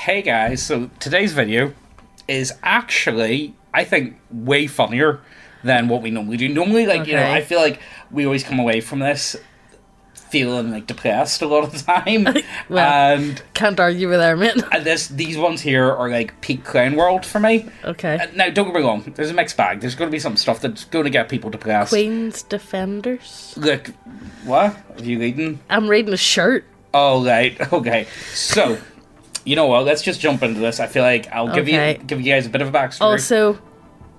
Hey guys, so today's video is actually, I think, way funnier than what we normally do. Normally, I feel like we always come away from this feeling depressed a lot of the time. Well, and can't argue with our mate. And these ones here are like peak clown world for me. Okay. Now, don't get me wrong, there's a mixed bag. There's going to be some stuff that's going to get people depressed. Queen's Defenders. Look, what? Are you reading? I'm reading a shirt. Oh, right. Okay. So, you know what? Let's just jump into this. I feel like I'll give you guys a bit of a backstory. Also,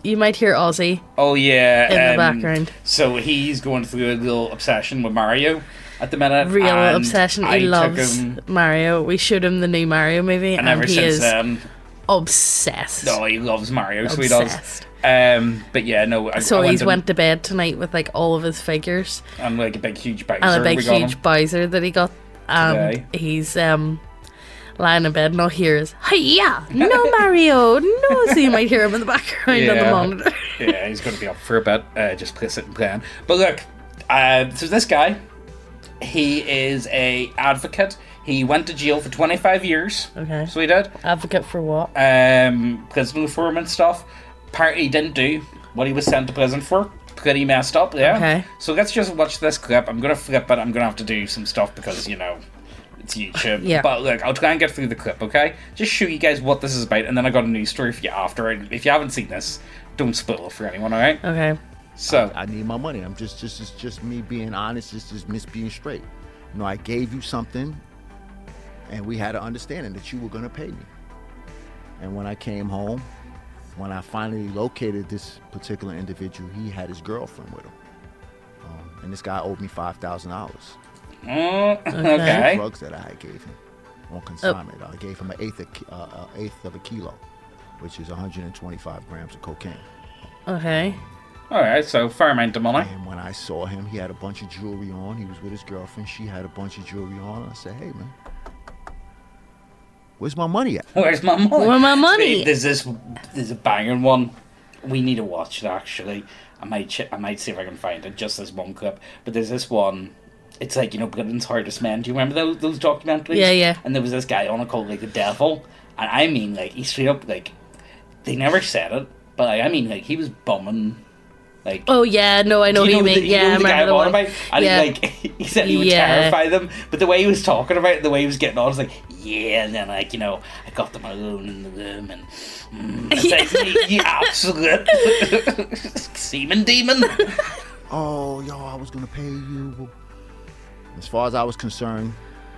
you might hear Ozzy. Oh, yeah. In the background. So he's going through a little obsession with Mario at the minute. Real obsession. He loves Mario. We showed him the new Mario movie, and he is obsessed. No, he loves Mario, obsessed. So he does. But yeah, no. So he's went to bed tonight with all of his figures and a big huge Bowser. And a big huge Bowser that he got. And he's lying in bed and all hear is, "Hiya! No Mario! No!" So you might hear him in the background on the monitor. Yeah, he's going to be up for a bit, just sitting playing. But look, so this guy, he is a advocate. He went to jail for 25 years. Okay. So he did. Advocate for what? Prison reform and stuff. Apparently he didn't do what he was sent to prison for. Pretty messed up, yeah. Okay. So let's just watch this clip. I'm going to flip it. I'm going to have to do some stuff because, it's YouTube. Yeah. But look, I'll try and get through the clip, okay? Just show you guys what this is about, and then I got a news story for you after. If you haven't seen this, don't spoil it for anyone, alright? Okay. So I need my money. I'm just me being honest. It's just me being straight. I gave you something, and we had an understanding that you were gonna pay me. And when I came home, when I finally located this particular individual, he had his girlfriend with him, and this guy owed me $5,000. Okay. Drugs that I gave him on consignment. I gave him an eighth of a kilo, which is 125 grams of cocaine. Okay. Alright, so fair amount of money. And when I saw him, he had a bunch of jewelry on. He was with his girlfriend. She had a bunch of jewelry on. I said, "Hey, man, where's my money at?" Where's my money? Where's my money? There's a banging one. We need to watch it, actually. I might see if I can find it, just this one clip. But there's this one. It's Britain's Hardest Men. Do you remember those documentaries? Yeah, yeah. And there was this guy on it called, the Devil. And I mean, he straight up, they never said it, but, he was bumming, Oh, yeah, no, I know who you mean. I remember the one. About? And he said he would terrify them, but the way he was talking about it, the way he was getting on, was and then, I got them alone in the room, and, it's you absolute semen demon. Oh, yo, I was gonna pay you. As far as I was concerned,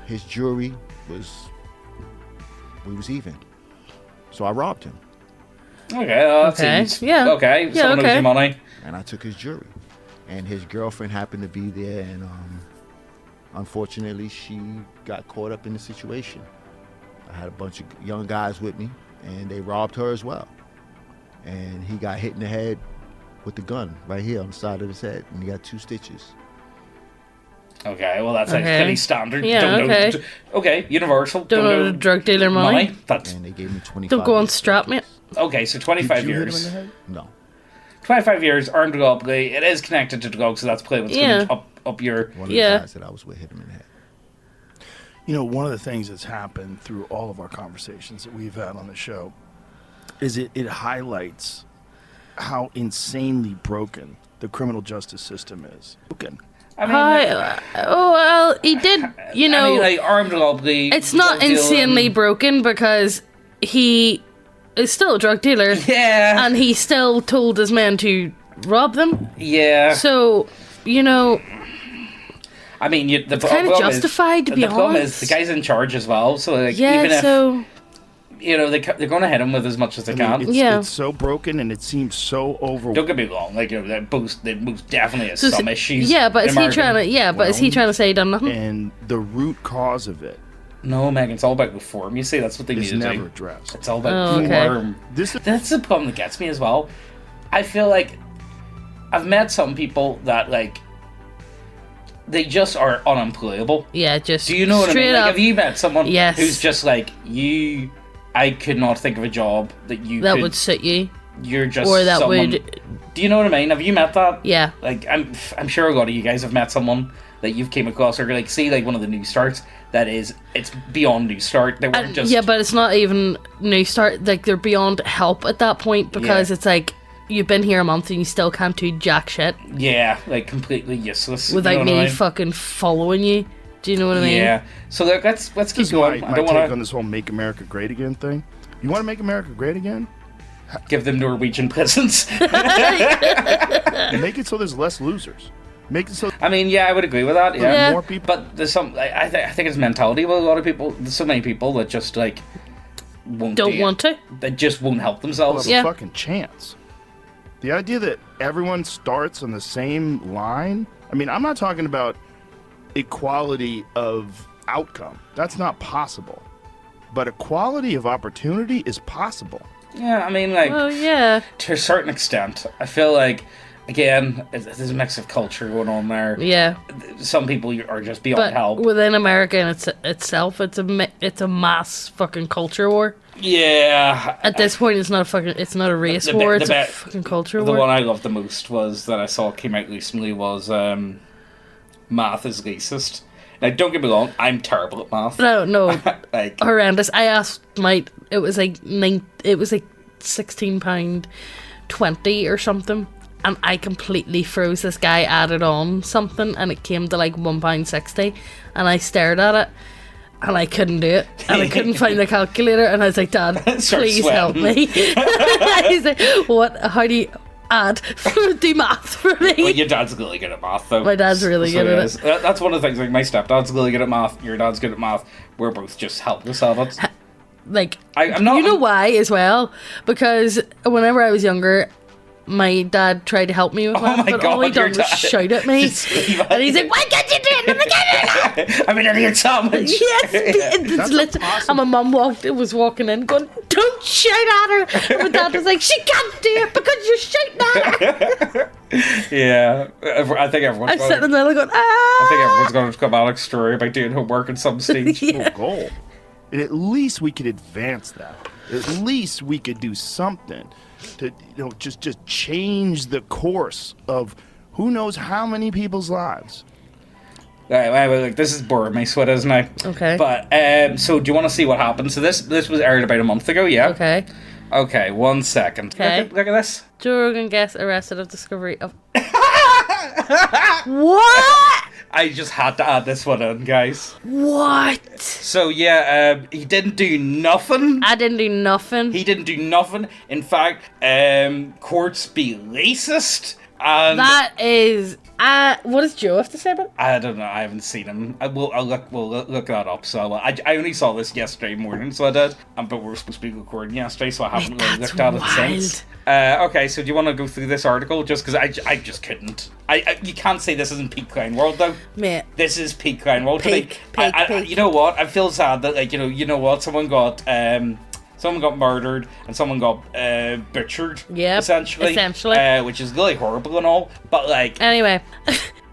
his jewelry we was even. So I robbed him. Okay, that seems... Yeah. Okay, someone owes you money. And I took his jewelry. And his girlfriend happened to be there, and unfortunately, she got caught up in the situation. I had a bunch of young guys with me, and they robbed her as well. And he got hit in the head with the gun right here on the side of his head, and he got 2 stitches. Okay, well that's pretty standard. Yeah, okay, universal. Don't know the drug dealer money. And they gave me 25. Don't go on strap, mate. Okay, so 25 Did you years. hit him in the head? No. 25 years, armed robbery. It is connected to drugs, so that's probably what's going to up your... One of the guys that I was with hit him in the head. One of the things that's happened through all of our conversations that we've had on the show is it highlights how insanely broken the criminal justice system is. He did, armed robbery... It's not insanely broken because he is still a drug dealer. Yeah. And he still told his men to rob them. Yeah. So, the it's kind of justified, to be honest. The problem is the guy's in charge as well, so even if... they're going to hit him with as much as they can. It's so broken and it seems so overwhelming. Don't get me wrong, there most definitely is some issues. Yeah, but is he trying to? Is he trying to say he done nothing? And the root cause of it. No, Megan, it's all about reform. You see, that's what they need to do. It's never addressed. It's all about reform. That's the problem that gets me as well. I feel like I've met some people that they just are unemployable. Yeah, just do you know what I mean? Have you met someone who's just you? I could not think of a job that would suit you. You're just or that someone, would. Do you know what I mean? Have you met that? Yeah. I'm sure a lot of you guys have met someone that you've came across, or like say like one of the new starts that is it's beyond new start. They weren't just yeah, but it's not even new start. Like they're beyond help at that point because it's like you've been here a month and you still can't do jack shit. Yeah, like completely useless without me fucking following you. Do you know what I mean? Yeah. So let's keep going. I don't want to on this whole "Make America Great Again" thing. You want to make America great again? Give them Norwegian peasants. Make it so there's less losers. Make it so. I mean, yeah, I would agree with that. Yeah, more people. But there's some. I think it's mentality with a lot of people. There's so many people that just like don't want to. That just won't help themselves. Well, have a fucking chance. The idea that everyone starts on the same line. I mean, I'm not talking about equality of outcome. That's not possible. But equality of opportunity is possible. Yeah, I mean, like, well, yeah, to a certain extent. I feel like, again, there's a mix of culture going on there. Yeah, some people are just beyond help. Within America in itself, it's a mass fucking culture war. Yeah. At this point, it's not a race war. It's a fucking culture war. The one I loved the most was that I saw came out recently was math is racist. Now, don't get me wrong, I'm terrible at math. No, like horrendous. I asked it was like £16.20 or something, and I completely froze. This guy added on something, and it came to like £1.60, and I stared at it, and I couldn't do it, and I couldn't find the calculator, and I was like, Dad, please help me. He's like, what? How do you do math for me? Well, your dad's really good at math, though. My dad's really good at it. That's one of the things. Like my stepdad's really good at math. Your dad's good at math. We're both just helpless at it. Like, I'm not. You know why as well? Because whenever I was younger, my dad tried to help me with math, but all he done was shout at me. And he's like, "Why can't you do it?" I'm an idiot sandwich. Yes, and my mum was walking in going, "Don't shout at her." And my dad was like, "She can't do it because you're shouting at her." Yeah, I think everyone's. I'm sitting there going, I think everyone's going to come Alex's story about doing homework at some stage. Yeah. Goal. And at least we could advance that. At least we could do something to just change the course of who knows how many people's lives. Like, this is boring my sweat, isn't it? Okay. But so do you want to see what happened? So this was aired about a month ago, yeah. Okay, 1 second. Okay. Look at this. Joe Rogan gets arrested of discovery of. What? I just had to add this one in, guys. What? So yeah, he didn't do nothing. I didn't do nothing. He didn't do nothing. In fact, courts be racist. And that is. What does Joe have to say about it? I don't know. I haven't seen him. We'll look that up. So I only saw this yesterday morning, so I did. But we're supposed to be recording yesterday, so I haven't really looked at it since. Okay, so do you want to go through this article? Just because I just couldn't. You can't say this isn't peak crime world though. Mate, this is peak crime world. Peak. You know what? I feel sad that like you know what? Someone got murdered and someone got butchered. Yeah, essentially, which is really horrible and all. But like, anyway,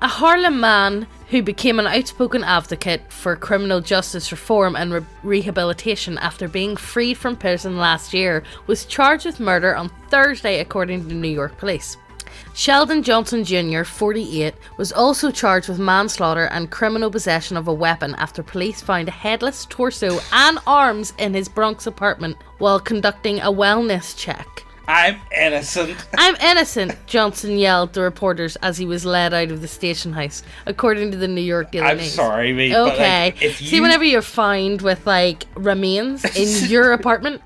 a Harlem man who became an outspoken advocate for criminal justice reform and rehabilitation after being freed from prison last year was charged with murder on Thursday, according to New York police. Sheldon Johnson Jr., 48, was also charged with manslaughter and criminal possession of a weapon after police found a headless torso and arms in his Bronx apartment while conducting a wellness check. I'm innocent. I'm innocent, Johnson yelled to reporters as he was led out of the station house, according to the New York Daily News. I'm sorry, mate. Okay. But, like, See, whenever you're found with, like, remains in your apartment,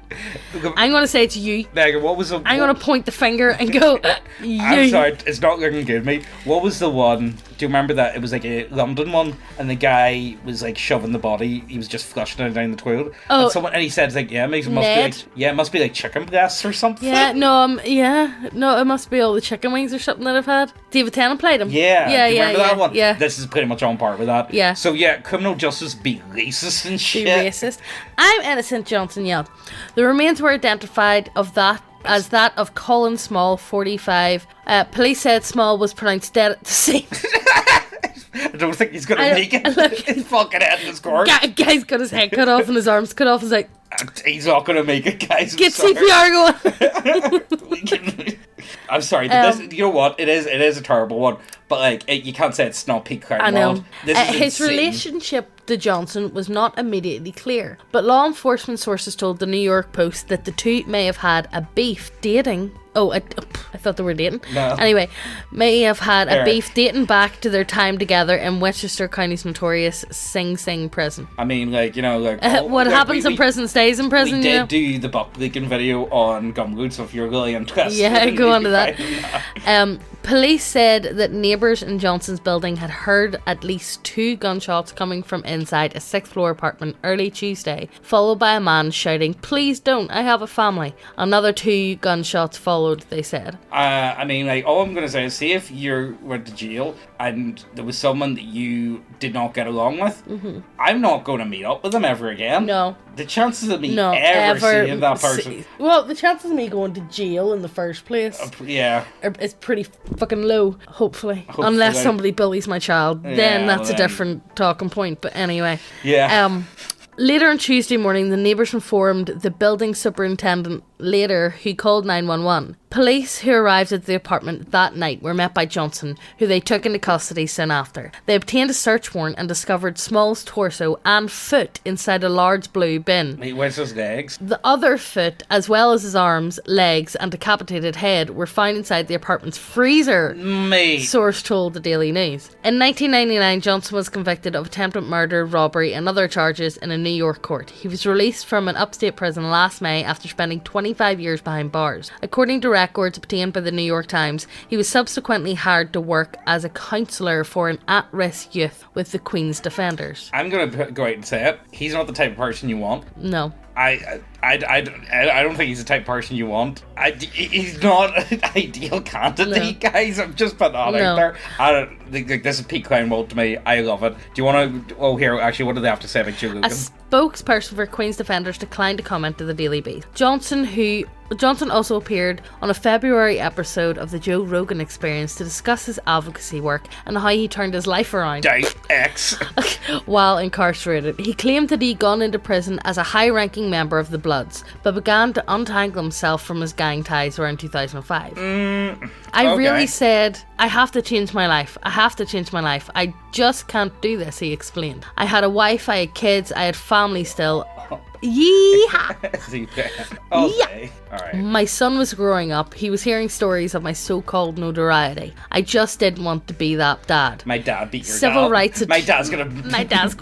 I'm going to say to you, Megan, what was I'm going to point the finger and go, you. I'm sorry, it's not looking good, mate. What was the one? Do you remember that? It was like a London one, and the guy was like shoving the body. He was just flushing it down the toilet. Oh, and he said, like, it must be like chicken breasts or something. Yeah, no, it must be all the chicken wings or something that I've had. David Tennant played him. Yeah, do you remember that one? Yeah. This is pretty much on par with that. Yeah. So yeah, criminal justice be racist and shit. Be racist. I'm innocent, Johnson yelled. The remains were identified as that of Colin Small, 45. Police said Small was pronounced dead at the scene. I don't think he's gonna make it. His fucking head in his car. Guy's got his head cut off and his arms cut off. He's like, he's not gonna make it, guys. Get CPR going. I'm sorry. This, you know what? It is a terrible one. but like you can't say it's not peak crime. I know. This is His insane. relationship to Johnson was not immediately clear, but law enforcement sources told the New York Post that the two may have had a beef dating. I thought they were dating. No. Anyway, may have had a beef dating back to their time together in Westchester County's notorious Sing Sing prison. I mean, like, you know, like... What happens in prison stays in prison, we you know? did do the buck leaking video on Gumroad, so if you're really interested... Yeah, go on to that. Police said that neighbours in Johnson's building had heard at least 2 gunshots coming from inside a 6th floor apartment early Tuesday, followed by a man shouting, "Please don't, I have a family." Another 2 gunshots followed, they said. I mean, like, all I'm going to say is, see if you went to jail and there was someone that you did not get along with, I'm not going to meet up with them ever again. No. The chances of me No, ever seeing that person... Well, the chances of me going to jail in the first place yeah. is pretty fucking low, hopefully. Unless somebody bullies my child. Then that's a different talking point. But anyway. Yeah. Later on Tuesday morning, the neighbours informed the building superintendent later, who called 911. Police who arrived at the apartment that night were met by Johnson, who they took into custody soon after. They obtained a search warrant and discovered Small's torso and foot inside a large blue bin. He wears his legs. The other foot, as well as his arms, legs and decapitated head, were found inside the apartment's freezer, source told the Daily News. In 1999, Johnson was convicted of attempted murder, robbery and other charges in a New York court. He was released from an upstate prison last May after spending 25 years behind bars. According to records obtained by the New York Times, he was subsequently hired to work as a counsellor for an at-risk youth with the Queen's Defenders. I'm going to go out and say it. He's not the type of person you want. No. I don't think he's the type of person you want. He's not an ideal candidate, guys. I'm just putting that out there. I don't think this is peak crime mode to me. I love it. Do you want to... Oh, here, actually, what do they have to say about Joe Rogan? A spokesperson for Queen's Defenders declined to comment to the Daily Beast. Johnson also appeared on a February episode of the Joe Rogan Experience to discuss his advocacy work and how he turned his life around X while incarcerated. He claimed that he'd gone into prison as a high-ranking member of the Bloods, but began to untangle himself from his gang ties around 2005. I really said, I have to change my life. I have to change my life. I just can't do this, he explained. I had a wife, I had kids, I had family still. Yeehaw! Okay. Alright. My son was growing up. He was hearing stories of my so-called notoriety. I just didn't want to be that dad. My dad beat your Civil dad. rights. My dad's gonna beat my dad's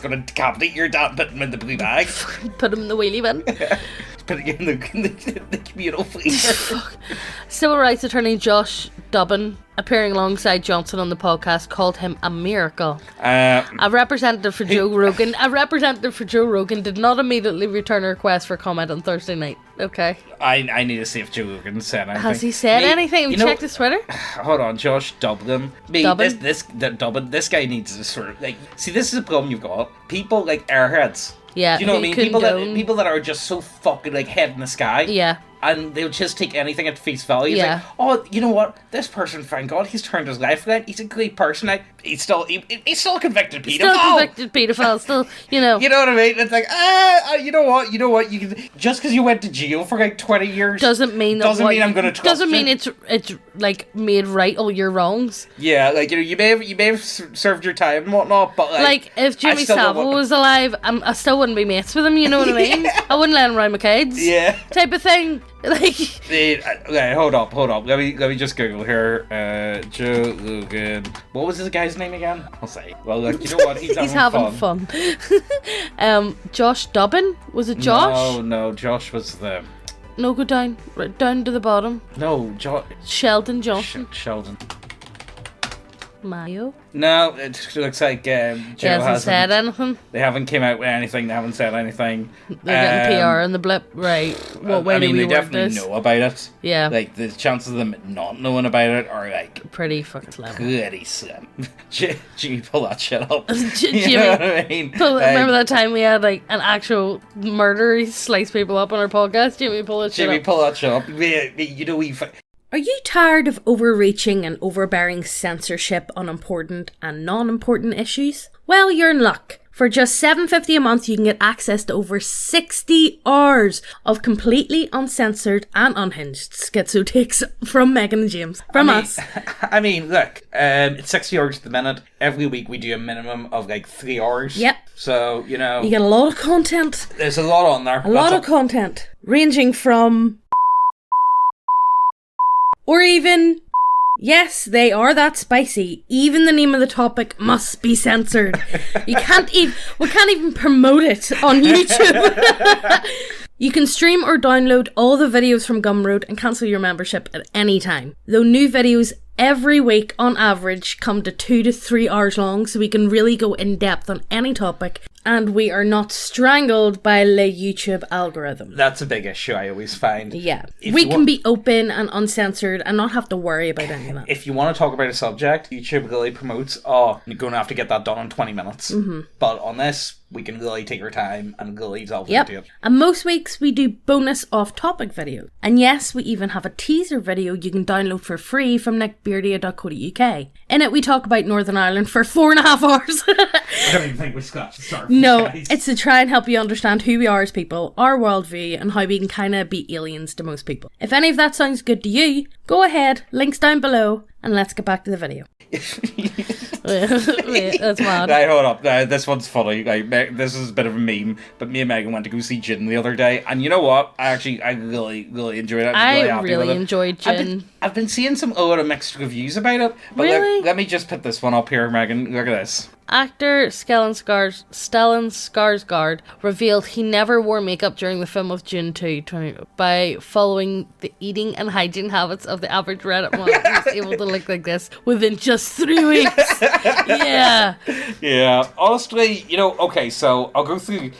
gonna decapitate your dad, put him in the blue bag. Put him in the wheelie bin. Put it in the communal freezer. Civil rights attorney Josh Dobbin, appearing alongside Johnson on the podcast, called him a miracle. A representative for Joe Rogan did not immediately return a request for comment on Thursday night. Okay. I need to see if Joe Rogan said anything. Has he said anything? Have you checked his Twitter? Hold on, Josh Dublin. Dublin. This guy needs to sort of, like, see, this is a problem you've got. People like airheads. Yeah. Do you know what I mean? People that are just so fucking like head in the sky. Yeah. And they'll just take anything at face value. It's like, oh, you know what? This person, thank God, he's turned his life around. He's a great person. He's still a convicted paedophile. Still, you know. You know what I mean? It's like, you know what? You can, just because you went to jail for like 20 years doesn't mean I'm going to trust doesn't mean you. it's like made right all your wrongs. Yeah, like, you know, you may have served your time and whatnot, but like if Jimmy Savile was alive, I still wouldn't be mates with him. You know what I mean? I wouldn't let him around my kids. Yeah, type of thing. Like, okay, hold up. Let me just Google here. Joe Rogan. What was this guy's name again? I'll say. Well, look, you know what? He's having fun. Josh Dobbin? Was it Josh? No, Josh was the. No, go down, right down to the bottom. No, Sheldon Johnson. Sheldon. Mayo. No, it looks like Joe hasn't said anything. They haven't came out with anything. They haven't said anything. They're getting PR in the blip, right? What way do we they definitely know about it. Yeah. Like, the chances of them not knowing about it are like pretty fucking slim. Pretty slim. Jimmy, pull that shit up. Jimmy, you know what I mean? Remember that time we had like an actual murder? He sliced people up on our podcast. Jimmy, pull that shit up. Jimmy, pull that shit up. You know Are you tired of overreaching and overbearing censorship on important and non-important issues? Well, you're in luck. For just $7.50 a month, you can get access to over 60 hours of completely uncensored and unhinged schizo takes from Megan and James. From us. I mean, look, it's 60 hours at the minute. Every week we do a minimum of like 3 hours. Yep. So, you know. You get a lot of content. There's a lot on there. A lot of content. Ranging from... Or even... Yes, they are that spicy. Even the name of the topic must be censored. We can't even promote it on YouTube. You can stream or download all the videos from Gumroad and cancel your membership at any time. Though new videos every week on average come to 2 to 3 hours long, so we can really go in depth on any topic, and we are not strangled by the YouTube algorithm. That's a big issue I always find. Yeah. We can be open and uncensored and not have to worry about any of that. If you want to talk about a subject, YouTube really promotes, you're going to have to get that done in 20 minutes. Mm-hmm. But on this, we can really take our time and really delve into it. And most weeks we do bonus off-topic videos. And yes, we even have a teaser video you can download for free from nickbeardia.co.uk. In it, we talk about Northern Ireland for 4.5 hours. I don't even think we're scratched the surface. No, guys. it's to try and help you understand who we are as people, our worldview, and how we can kind of be aliens to most people. If any of that sounds good to you, go ahead, links down below, and let's get back to the video. Wait, that's mad. Right, hold up. This one's funny. This is a bit of a meme, but me and Megan went to go see Gin the other day, and you know what? I really, really enjoyed it. I really enjoyed Gin. I've been seeing a lot of mixed reviews about it, but really? let me just put this one up here, Megan. Look at this. Actor Stellan Skarsgård revealed he never wore makeup during the film of June 2 by following the eating and hygiene habits of the average Reddit model. He was able to look like this within just 3 weeks. Yeah. Yeah. Honestly, okay, so I'll go through...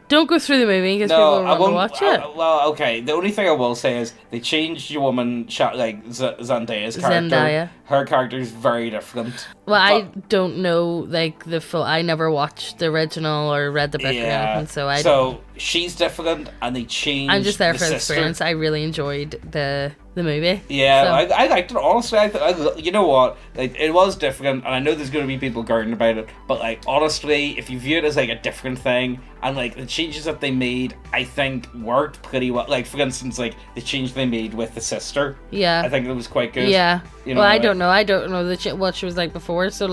Don't go through the movie because people want to watch it. Well, okay. The only thing I will say is they changed your woman, Zendaya's character. Zendaya. Her character is very different. Well, I don't know the full. I never watched the original or read the book or anything, so I. So she's different, and they changed. I'm just there for the sister. experience. I really enjoyed the movie. Yeah, so. I liked it. Honestly, you know what? It was different, and I know there's going to be people garden about it. But honestly, if you view it as a different thing, and the changes that they made, I think worked pretty well. For instance, the change they made with the sister. Yeah. I think it was quite good. Yeah. I don't know. I don't know what she was like before. So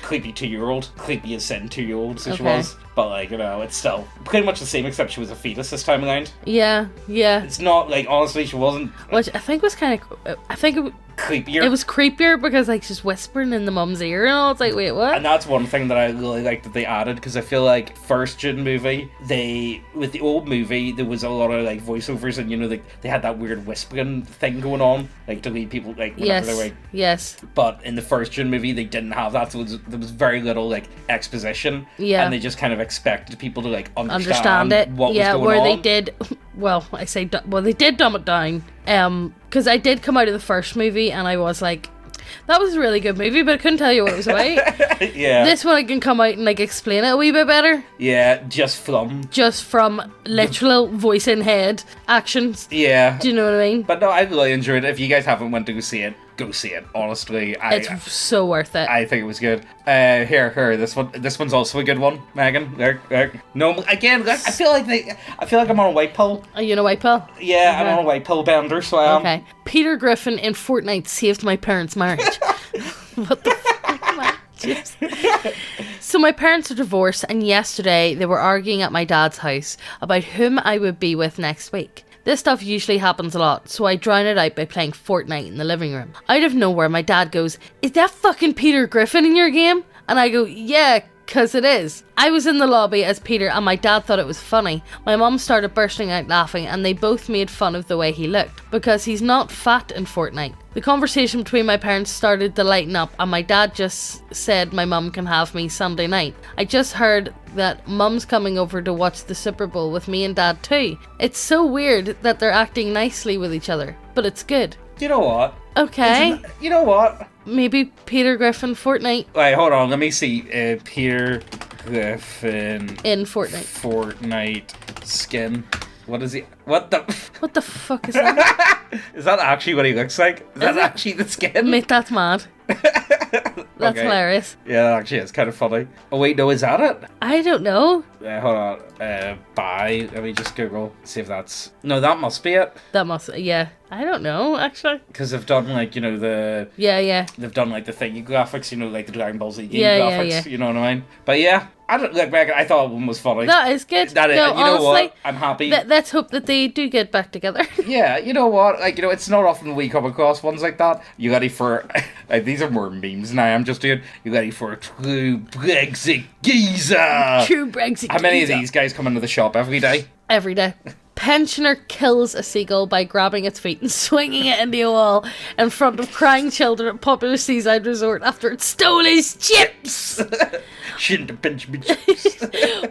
creepy 2-year-old, creepy as sin 2-year-old. So she Okay. was. But it's still pretty much the same, except she was a fetus this time around. Yeah. It's not honestly she wasn't. Which I think was kind of. I think creepier. It was creepier because she's whispering in the mum's ear and all. It's wait, what? And that's one thing that I really liked that they added, because I feel first June movie, with the old movie there was a lot of voiceovers, and they had that weird whispering thing going on, to lead people whenever they were. Yes. But in the first June movie they didn't have that, so there was very little exposition. Yeah. And they just kind of expected people to understand it. What was going on. Where they did. Well, they did dumb it down. Because I did come out of the first movie and I was like, that was a really good movie, but I couldn't tell you what it was about. Yeah. This one I can come out and explain it a wee bit better. Yeah, just from literal voice in head actions. Yeah. Do you know what I mean? But no, I really enjoyed it. If you guys haven't went to go see it, go see it. Honestly, it's so worth it. I think it was good. Here, this one's also a good one, Megan. There. No, again, I feel like I'm on a white pill. Are you on a white pill? Yeah, okay. I'm on a white pill bender, so I am. Okay. Peter Griffin in Fortnite saved my parents' marriage. What the fuck, man? Jeez. So my parents are divorced, and yesterday they were arguing at my dad's house about whom I would be with next week. This stuff usually happens a lot, so I drown it out by playing Fortnite in the living room. Out of nowhere, my dad goes, "Is that fucking Peter Griffin in your game?" And I go, "Yeah, 'cause it is." I was in the lobby as Peter, and my dad thought it was funny. My mum started bursting out laughing, and they both made fun of the way he looked, because he's not fat in Fortnite. The conversation between my parents started to lighten up, and my dad just said my mum can have me Sunday night. I just heard that mum's coming over to watch the Super Bowl with me and dad too. It's so weird that they're acting nicely with each other, but it's good. You know what? Okay. You know what? Maybe Peter Griffin Fortnite. Wait, hold on. Let me see. Peter Griffin in Fortnite. Fortnite skin. What is he? What the fuck is that? Is that actually what he looks like? Is that actually the skin? Mate, that's mad. That's Okay. hilarious. Yeah, that actually is kind of funny. Oh wait, no, is that it? I don't know. Hold on. Bye. Let me just Google, see if that's... No, that must be it. That must, yeah. I don't know, actually. Because they've done, like, you know, Yeah. they've done, like, the thingy graphics, you know, like the Dragon Ball Z game Yeah, graphics, yeah. you know what I mean? But yeah, I don't look back. I thought one was funny. That is good. That is, no, you know honestly, what? I'm happy. Let's hope that they do get back together. Yeah, you know what? Like, you know, it's not often we come across ones like that. You ready for... Like, these are more memes than I am just doing. You ready for a true Brexit geezer? True Brexit. How many of geezer. these guys come into the shop every day? Every day. Pensioner kills a seagull by grabbing its feet and swinging it into a wall in front of crying children at popular seaside resort after it stole his chips. Shouldn't have pinched me chips.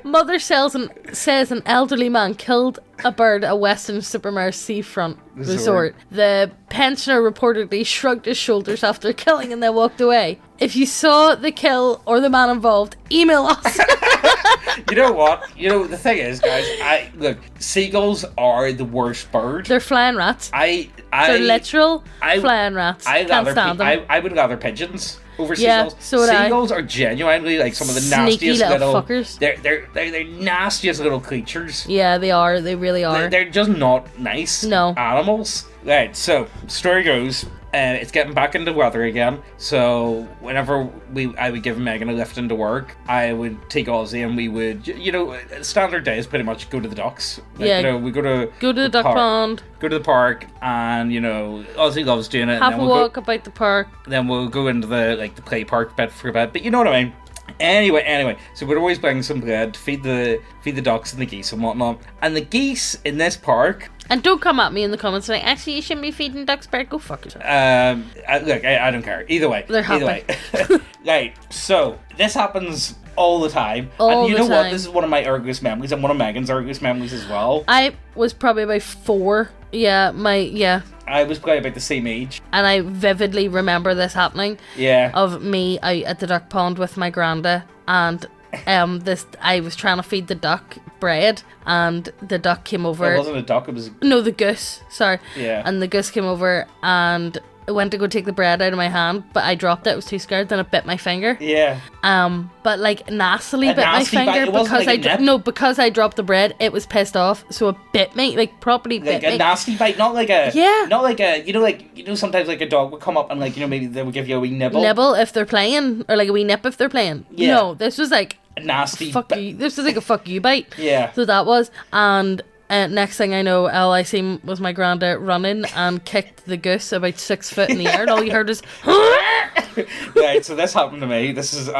Mother says an elderly man killed a bird at Weston Supermare seafront resort. The pensioner reportedly shrugged his shoulders after killing and then walked away. If you saw the kill or the man involved, email us. You know what? You know, the thing is, guys, look, seagulls are the worst bird. They're flying rats. They're They're literal flying rats. Can't stand them. I would rather pigeons over Yeah, seagulls. so would I. Seagulls are genuinely like some of the Sneaky nastiest little little fuckers. They're nastiest little creatures. Yeah, they are. They really are. They're just not nice No. animals. Right, so story goes, it's getting back into weather again. So whenever I would give Megan a lift into work, I would take Ozzy and we would, you know, standard day is pretty much go to the docks. Like, Yeah. you know, we go to the duck park, pond. Go to the park, and you know, Ozzy loves doing it. Have and a then we'll walk about the park. then we'll go into the play park bit for a bit. But you know what I mean. Anyway, so we'd always bring some bread, feed the ducks and the geese and whatnot. And the geese in this park, And don't come at me in the comments like, actually, you shouldn't be feeding ducks bird. Go fuck yourself. look, I don't care. Either way, They're happy. Right, so this happens all the time. All and you the know what? time. This is one of my earliest memories and one of Megan's earliest memories as well. I was probably about 4. Yeah, I was probably about the same age. and I vividly remember this happening. Yeah. Of me out at the duck pond with my granda, and I was trying to feed the duck bread, and the duck came over. It wasn't a duck, it was... No, the goose. Sorry. Yeah. And the goose came over and I went to go take the bread out of my hand, but I dropped it. I was too scared. Then it bit my finger. Yeah. But like nastily A bit my nasty bite? finger It wasn't because like a nip? because I dropped the bread. It was pissed off, so it bit me, like properly Like bit a me. nasty bite, not like a... Yeah. Not like a... You know, sometimes like a dog would come up and like, you know, maybe they would give you a wee nibble. Nibble if they're playing, or like a wee nip if they're playing. Yeah. No, this was like A nasty... fuck you. This was like a fuck you bite. Yeah. So that was, and next thing I know, all I seen was my granda running and kicked the goose about 6 foot in the air, and all you heard is. Right, so this happened to me. This is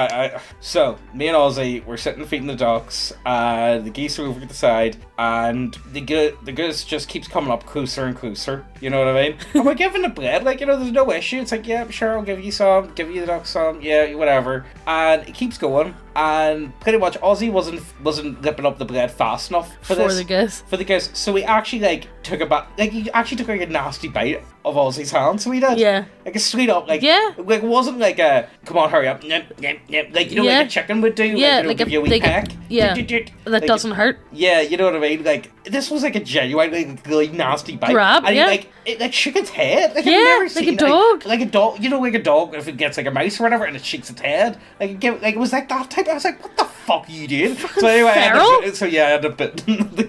so me and Ozzy were sitting feeding the ducks, the geese are over to the side, and the goose just keeps coming up closer and closer. You know what I mean? And we're giving the bread, like, you know, there's no issue. It's like, yeah, sure, I'll give you some, give you the ducks some, yeah, whatever. And it keeps going, and pretty much Ozzy wasn't lipping up the bread fast enough for the goose. For the goose, so we actually like took a he actually took like a nasty bite of Ozzy's hand. So we did, Yeah. like a straight up, like, Yeah. like it wasn't like a come on hurry up, nip, nip, nip, like, you know, Yeah. like a chicken would do, Yeah, like, give you a wee like peck, yeah, that that doesn't hurt. Yeah, you know what I mean. Like this was like a genuine, like, really nasty bite. Grab, and yeah. it like shook its head. Like, Yeah, I've never like seen a dog. like a dog. You know, like a dog if it gets like a mouse or whatever, and it shakes its head. Like it was like that type. I was like, what the fuck are you doing? So anyway, I ended up bitting the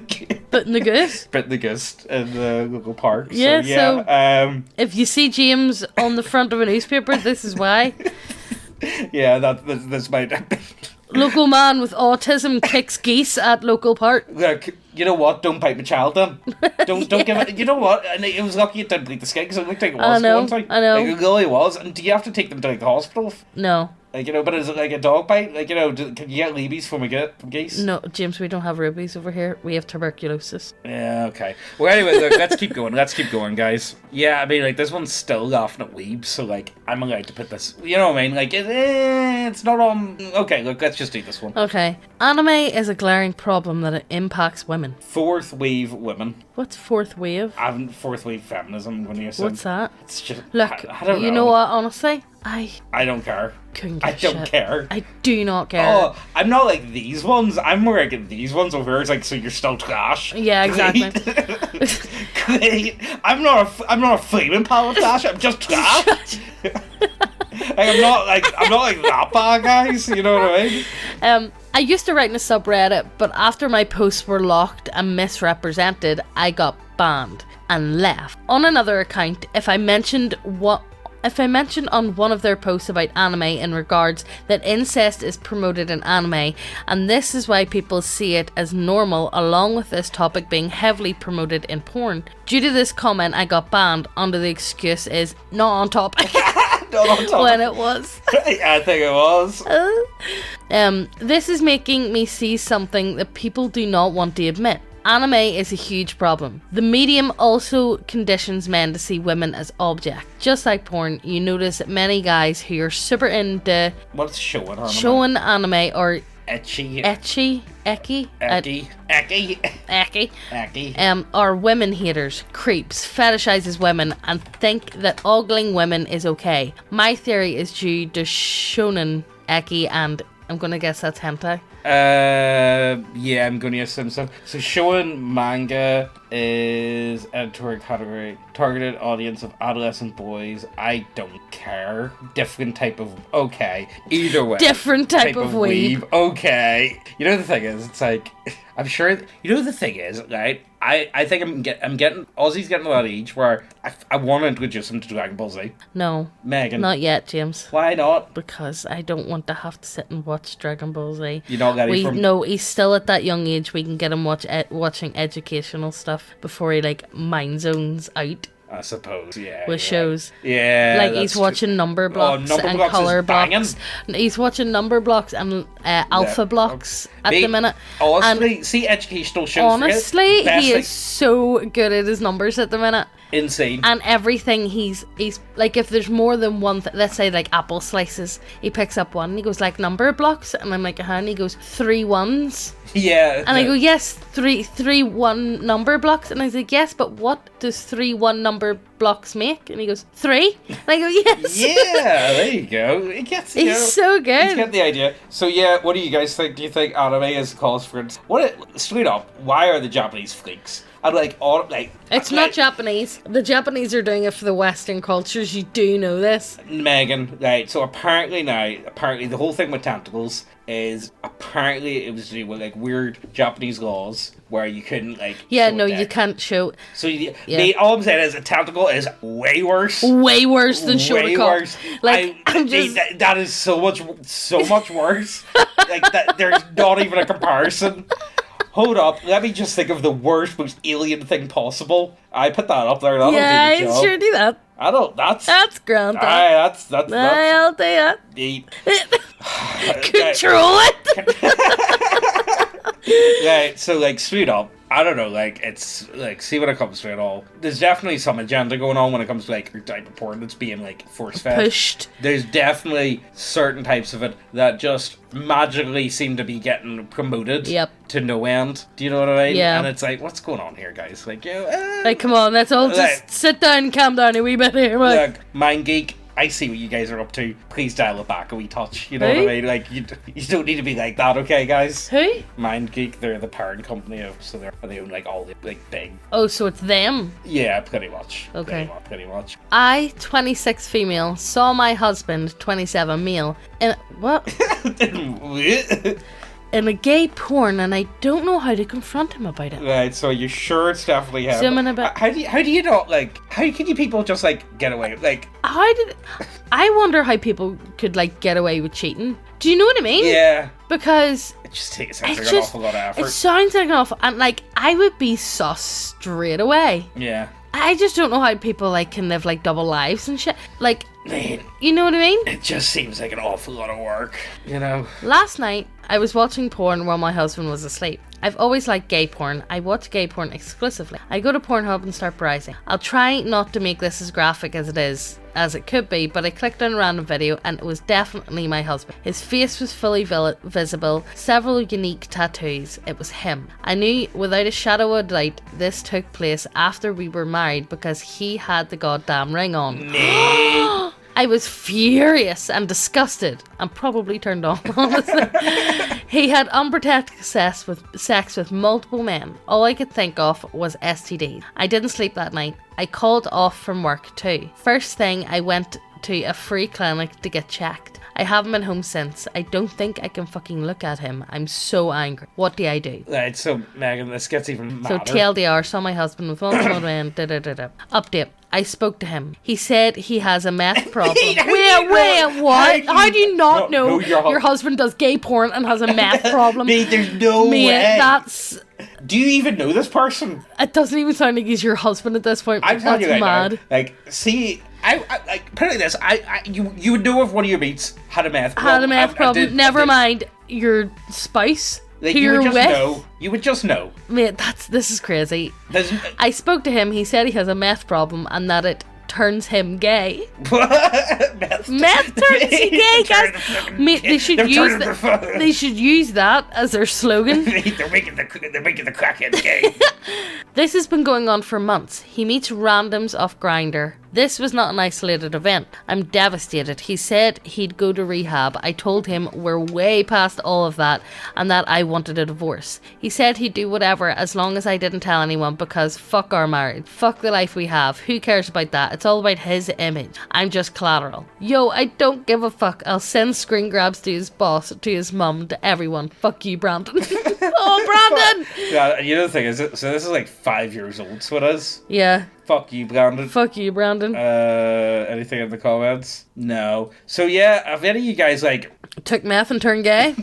goose. Bit the goose in the local park. Yeah, so if you see James on the front of a newspaper, this is why. yeah, that's my. Local man with autism kicks geese at local park. Look, you know what? Don't bite my child then. Don't give it. You know what? And it was lucky it didn't bleed the skin because it looked like it was. I know, one time. I know. Like, it really was. And do you have to take them to like the hospital? No. Like, you know, but is it like a dog bite? Like, you know, can you get rabies from geese? No, James, we don't have rabies over here. We have tuberculosis. Yeah, okay. Well, anyway, look, let's keep going. Let's keep going, guys. Yeah, I mean, like, this one's still laughing at weebs, so, like, I'm allowed to put this... You know what I mean? Like, it's not on... Okay, look, let's just do this one. Okay. Anime is a glaring problem that it impacts women. Fourth wave women. What's fourth wave? Fourth wave feminism, when you say. What's that? It's just... Look, I don't know. you know what, honestly? I don't care. couldn't I give a don't shit. care. I do not care. Oh, I'm not like these ones. I'm more like these ones over here. It's like, so you're still trash. Yeah, exactly. Great. I'm not a flaming pile of trash. I'm just trash. I'm not like that bad, guys. You know what I mean? I used to write in a subreddit, but after my posts were locked and misrepresented, I got banned and left. On another account, if I mentioned on one of their posts about anime in regards that incest is promoted in anime, and this is why people see it as normal, along with this topic being heavily promoted in porn. Due to this comment, I got banned under the excuse is not on topic. Not on topic. When it was. I think it was. This is making me see something that people do not want to admit. Anime is a huge problem. The medium also conditions men to see women as objects. Just like porn, you notice that many guys who are super into What's showing anime or Ecchi, are women haters, creeps, fetishizes women, and think that ogling women is okay. My theory is due to shonen, ecchi, and I'm gonna guess that's hentai. Yeah, I'm going to assume so. So shonen manga is editorial category, targeted audience of adolescent boys. I don't care. Different type of either way. Different type of weeb. Okay. You know the thing is, it's like I'm sure. You know the thing is, right? I think I'm getting Ozzy's getting a lot of each where I want to introduce him to Dragon Ball Z. No, Megan, not yet, James. Why not? Because I don't want to have to sit and watch Dragon Ball Z. You're not ready for... No, he's still at that young age. We can get him watching educational stuff before he mind zones out. I suppose, yeah. With shows. Yeah. Like he's watching number blocks and colour blocks. He's watching number blocks and alpha blocks at the minute. Honestly, and see educational shows. Honestly, he is so good at his numbers at the minute. Insane. And everything he's like, if there's more than one let's say like apple slices, he picks up one and he goes like number blocks, and I'm like, and he goes 3 1s. Yeah. And I go, yes, 3 1 number blocks, and I was like, yes, but what does 3 1 number blocks make? And he goes 3, and I go, yes. Yeah, there you go. He gets it. He's so good. He's got the idea. So yeah, what do you guys think? Do you think anime is a cause for it? Straight up, why are the Japanese freaks? And it's not Japanese. The Japanese are doing it for the Western cultures. You do know this, Megan. Right. So apparently the whole thing with tentacles is apparently it was to do with weird Japanese laws where you couldn't you can't show. So all I'm saying is a tentacle is way worse. Way worse than short cock. That is so much worse. That there's not even a comparison. Hold up, let me just think of the worst, most alien thing possible. I put that up there. That'll do the job. Sure do that. I don't. That's grand. That's. I'll do that. Control it. Right. So straight up, I don't know. It's see when it comes to it all. There's definitely some agenda going on when it comes to your type of porn that's being force fed. Pushed. There's definitely certain types of it that just magically seem to be getting promoted. Yep. To no end. Do you know what I mean? Yeah. And it's what's going on here, guys? Come on, let's all just sit down and calm down a wee bit here, right? Look, Mind Geek, I see what you guys are up to. Please dial it back a wee touch. You know what I mean? You don't need to be like that, okay, guys? Who? Mind Geek, they're the parent company so they own all the big. Oh, so it's them? Yeah, pretty much. Okay. Pretty much. I, 26 female, saw my husband, 27 male, in what? In a gay porn, and I don't know how to confront him about it. Right, so you're sure it's definitely him. Zooming a bit. How do you not how can you people just get away I wonder how people could get away with cheating. Do you know what I mean? Yeah. Because it sounds like an awful lot of effort. It sounds like an awful, and I would be sus straight away. Yeah. I just don't know how people can live double lives and shit. Man, you know what I mean? It just seems like an awful lot of work, you know? Last night, I was watching porn while my husband was asleep. I've always liked gay porn. I watch gay porn exclusively. I go to Pornhub and start browsing. I'll try not to make this as graphic as it could be, but I clicked on a random video and it was definitely my husband. His face was fully visible, several unique tattoos. It was him. I knew without a shadow of doubt this took place after we were married because he had the goddamn ring on. I was furious and disgusted and probably turned on, honestly. He had unprotected sex with multiple men. All I could think of was STDs. I didn't sleep that night. I called off from work too. First thing, I went to a free clinic to get checked. I haven't been home since. I don't think I can fucking look at him. I'm so angry. What do I do? Right, so Megan, this gets even So madder. TLDR, saw my husband with one small man. Update. I spoke to him. He said he has a meth problem. Wait, what? How do you not know your husband does gay porn and has a meth problem? Mate, there's no way. That's... Do you even know this person? It doesn't even sound like he's your husband at this point. I'm telling That's you right mad. now. Like, see, I like, put it like this. You would know if one of your mates had a meth problem. Had a meth problem. Never mind your spouse. Like, who you would you're just with. know. You would just know. Mate, this is crazy. There's, I spoke to him. He said he has a meth problem and that it turns him gay. meth Turns you gay, guys. Mate, they should use that as their slogan. they're making the crackheads gay. This has been going on for months. He meets randoms off Grindr. This was not an isolated event. I'm devastated. He said he'd go to rehab. I told him we're way past all of that and that I wanted a divorce. He said he'd do whatever as long as I didn't tell anyone because fuck our marriage. Fuck the life we have. Who cares about that? It's all about his image. I'm just collateral. Yo, I don't give a fuck. I'll send screen grabs to his boss, to his mum, to everyone. Fuck you, Brandon. Oh, Brandon! Yeah, you know the thing is, so this is like 5 years old, so it is. Yeah. Fuck you, Brandon. Fuck you, Brandon. Anything in the comments? No. So yeah, if any of you guys like took meth and turned gay,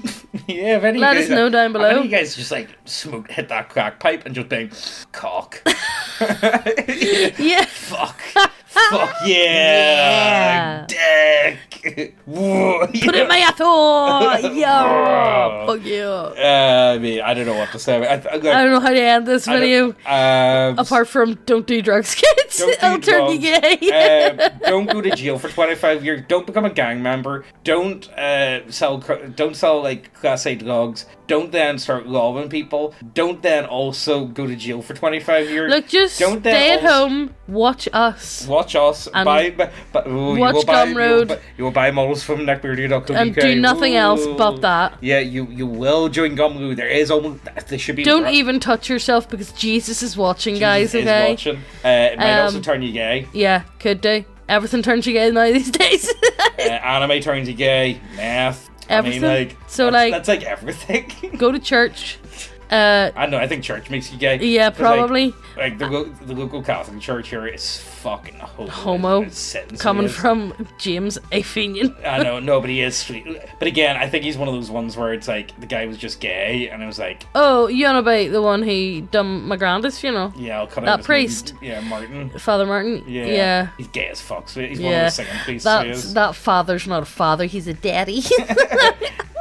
yeah, if any let of you us guys, know down below. If any of you guys just like hit that crack pipe and just bang cock. Yeah. Fuck. Fuck yeah. Dick. Whoa, Put it in my asshole. Yeah. Fuck you. I mean, I don't know what to say. I don't know how to end this video. Apart from don't do drugs, kids. I'll turn you gay. Don't go to jail for 25 years. Don't become a gang member. Don't sell like class A drugs. Don't then start robbing people. Don't then also go to jail for 25 years. Look, just don't stay at home. Watch us. Watch us. And watch Gumroad. You will buy models from neckbeardy.co.uk. And do nothing else but that. Yeah, you will join Gumroad. There is almost... There should be... Don't even touch yourself because Jesus is watching, Jesus guys, okay? is watching. It might also turn you gay. Yeah, could do. Everything turns you gay now these days. Anime turns you gay. Math. Everything. I mean, that's like everything. Go to church. I know. I think church makes you gay. Yeah, probably. Like the local Catholic church here is fucking homo. Coming from James A. Fenian. I know, nobody is sweet. But again, I think he's one of those ones where it's like the guy was just gay, and it was like, oh, you know about the one who done my grandest funeral? Yeah, I'll cut that out priest. Yeah, Martin. Father Martin. Yeah. He's gay as fuck. So he's one of those singing priests. That father's not a father. He's a daddy.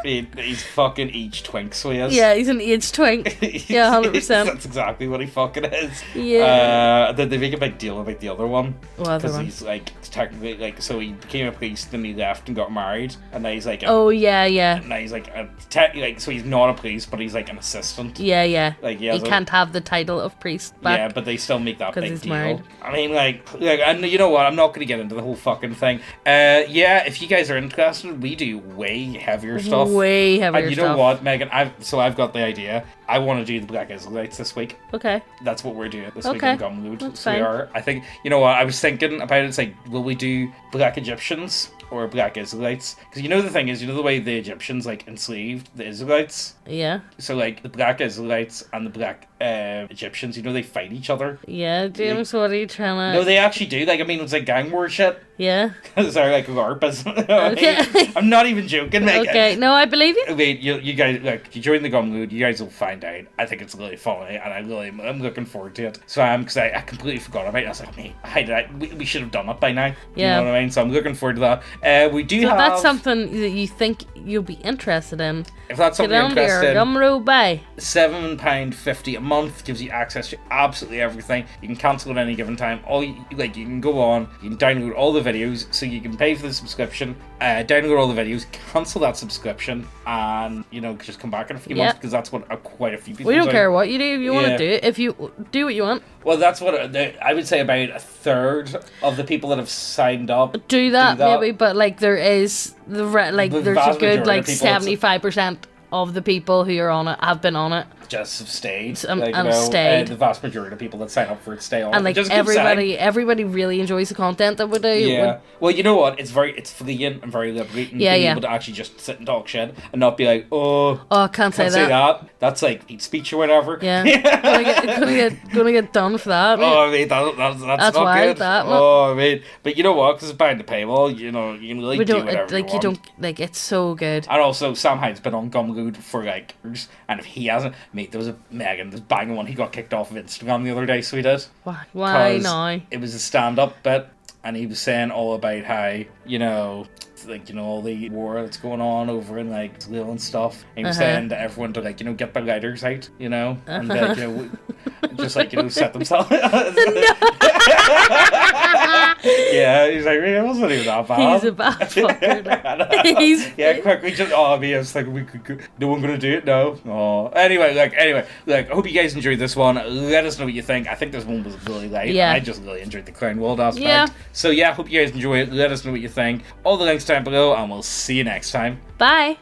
He's fucking each twink, so he is. Yeah, he's an age twink. Yeah, 100%. That's exactly what he fucking is. Yeah. Then they make a big deal about the other one. Because he's like technically like, so he became a priest and he left and got married, and now he's like now he's like so he's not a priest, but he's like an assistant. Yeah. Like he can't have the title of priest back. Yeah, but they still make that big deal. Married. I mean, like, and you know what? I'm not going to get into the whole fucking thing. Yeah, if you guys are interested, we do way heavier stuff. Way heavier and you stuff. know what, Megan? I've got the idea. I want to do the Black Israelites this week. Okay. That's what we're doing this week on Gumroad. That's so fine. we are. I think, you know what? I was thinking about it. It's like, will we do Black Egyptians or Black Israelites? Because you know the thing is, you know the way the Egyptians like enslaved the Israelites. Yeah. So like the Black Israelites and the Black Egyptians, you know, they fight each other. Yeah, James, what are you trying to? No, they actually do. Like, I mean, it's like gang war shit. Yeah. Because they're like LARP, isn't it? Okay. I'm not even joking. Like, okay, no, I believe you. I mean, you guys, like, you join the Gumroad, you guys will find out. I think it's really funny, and I'm looking forward to it. So because I completely forgot about it. I was like, mate, we should have done it by now. Yeah. You know what I mean? So I'm looking forward to that. We do have. That's something that you think you'll be interested in. If that's something you're interested in, Gumroad Bay. £7.50 a month gives you access to absolutely everything. You can cancel at any given time. You can go on, you can download all the videos, so you can pay for the subscription, download all the videos, cancel that subscription, and just come back in a few months, because that's what quite a few people. We don't care what you do. If you want to do it, if you do what you want. Well, that's what I would say. About a third of the people that have signed up do that. Maybe, but like there is there's a good like 75% of the people who are on it have been on it. just have stayed. Stayed. The vast majority of people that sign up for it stay on. And like just keep saying. everybody really enjoys the content that we do. Yeah. Well, you know what? It's freeing and very liberating being able to actually just sit and talk shit and not be like, I can't say that. That's like hate speech or whatever. Yeah. gonna get done for that. Mate. Oh, I mean, that's not wild, good. that. I mean, but you know what? Because it's behind the paywall, you know, you can really do whatever you want. It's so good. And also, Sam Hyde's been on Gumroad for like years, and if he hasn't, mate, there was a Megan, this banging one. He got kicked off of Instagram the other day, so he did. Why now? It was a stand-up bit, and he was saying all about how, you know, like, you know, all the war that's going on over in like Israel and stuff. And he was saying to everyone to like, you know, get their lighters out, you know, and you know, just like, you know, set themselves. Yeah, he's like, it wasn't even that bad. He's a bad fucker. Yeah, quickly just I was like, no one gonna do it, no. Oh, anyway, I hope you guys enjoyed this one. Let us know what you think. I think this one was really light. Yeah, I just really enjoyed the Crown World aspect. Yeah. So yeah, hope you guys enjoy it. Let us know what you think. All the links down below, and we'll see you next time. Bye.